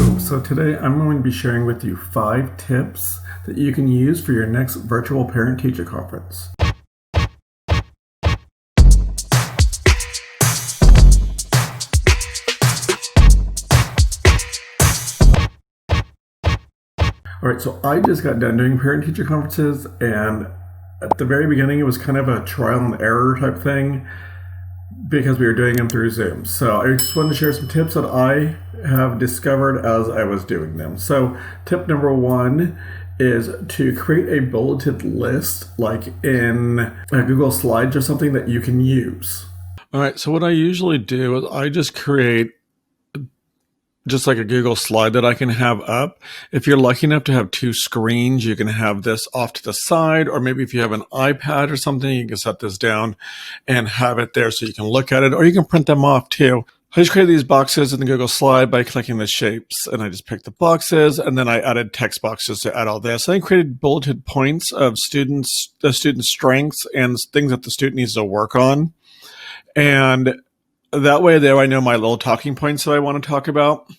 Hello, so today I'm going to be sharing with you 5 tips that you can use for your next virtual parent-teacher conference. Alright, so I just got done doing parent-teacher conferences, and at the very beginning it was kind of a trial and error type thing because we were doing them through Zoom. So I just wanted to share some tips that I have discovered as I was doing them. So tip number 1 is to create a bulleted list like in Google Slides or something that you can use. All right, so what I usually do is I just create just like a Google slide that I can have up. If you're lucky enough to have 2 screens, you can have this off to the side, or maybe if you have an iPad or something, you can set this down and have it there so you can look at it, or you can print them off too. I just created these boxes in the Google slide by clicking the shapes, and I just picked the boxes, and then I added text boxes to add all this. I created bulleted points of the student's strengths and things that the student needs to work on. And that way there I know my little talking points that I want to talk about.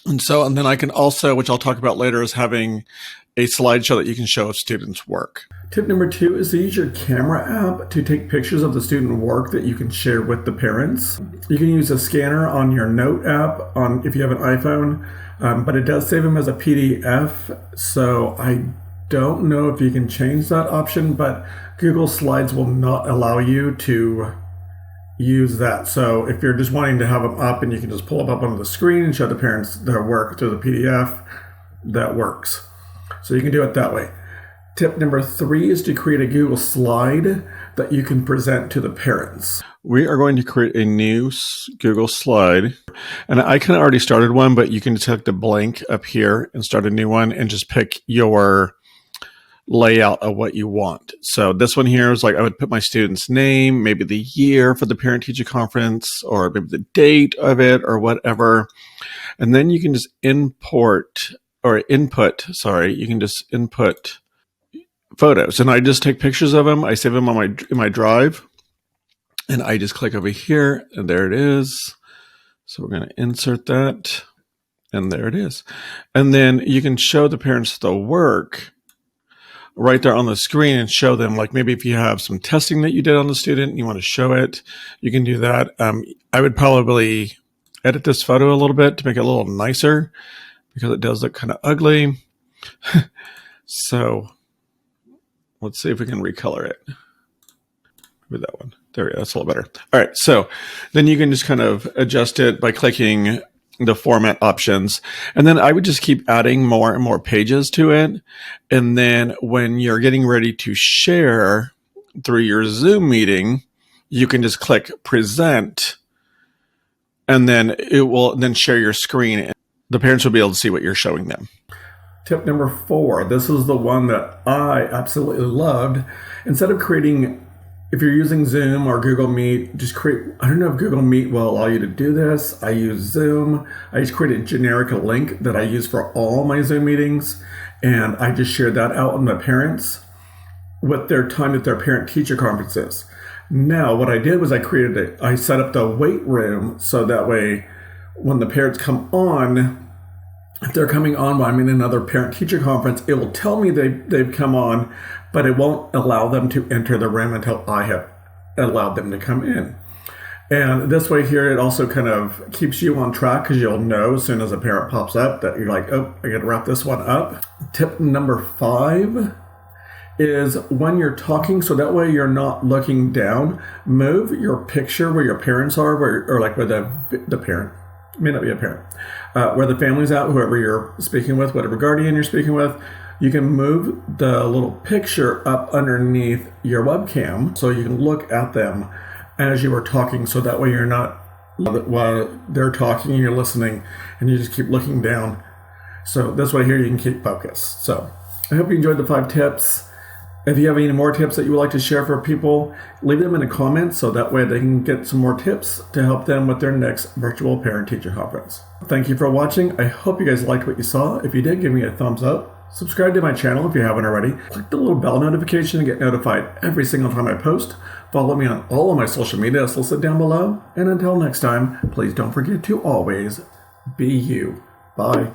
And then I can also, which I'll talk about later, is having a slideshow that you can show of students' work. Tip number 2 is to use your camera app to take pictures of the student work that you can share with the parents. You can use a scanner on your Note app if you have an iPhone, but it does save them as a PDF. So I don't know if you can change that option, but Google Slides will not allow you to use that. So if you're just wanting to have them up and you can just pull them up onto the screen and show the parents their work through the PDF, that works. So you can do it that way. Tip number 3 is to create a Google slide that you can present to the parents. We are going to create a new Google slide, and I kind of already started one, but you can just click the blank up here and start a new one and just pick your layout of what you want. So this one here is like I would put my student's name, maybe the year for the parent-teacher conference, or maybe the date of it or whatever. And then you can just input photos. And I just take pictures of them. I save them on in my drive, and I just click over here, and there it is. So we're going to insert that, and there it is. And then you can show the parents the work right there on the screen and show them, like maybe if you have some testing that you did on the student and you want to show it, you can do that. I would probably edit this photo a little bit to make it a little nicer because it does look kind of ugly. So let's see if we can recolor it. Maybe that one. There we go. That's a little better. All right. So then you can just kind of adjust it by clicking the format options. And then I would just keep adding more and more pages to it. And then when you're getting ready to share through your Zoom meeting, you can just click present, and then it will then share your screen, and the parents will be able to see what you're showing them. Tip number 4, this is the one that I absolutely loved. Instead of creating, if you're using Zoom or Google Meet, just create, I don't know if Google Meet will allow you to do this. I use Zoom. I just create a generic link that I use for all my Zoom meetings, and I just share that out with the parents with their time at their parent-teacher conferences. Now, what I did was I set up the wait room so that way when the parents come on, if they're coming on while I'm in another parent-teacher conference, it will tell me they've come on, but it won't allow them to enter the room until I have allowed them to come in. And this way here, it also kind of keeps you on track because you'll know as soon as a parent pops up that you're like, oh, I got to wrap this one up. Tip number 5 is when you're talking, so that way you're not looking down, move your picture where your parents are, or like where the parent, may not be a parent, where the family's at, whoever you're speaking with, whatever guardian you're speaking with, you can move the little picture up underneath your webcam so you can look at them as you are talking. So that way you're not, while they're talking and you're listening, and you just keep looking down. So this way here you can keep focused. So I hope you enjoyed the 5 tips. If you have any more tips that you would like to share for people, leave them in the comments so that way they can get some more tips to help them with their next virtual parent-teacher conference. Thank you for watching. I hope you guys liked what you saw. If you did, give me a thumbs up. Subscribe to my channel if you haven't already. Click the little bell notification to get notified every single time I post. Follow me on all of my social media listed down below. And until next time, please don't forget to always be you. Bye.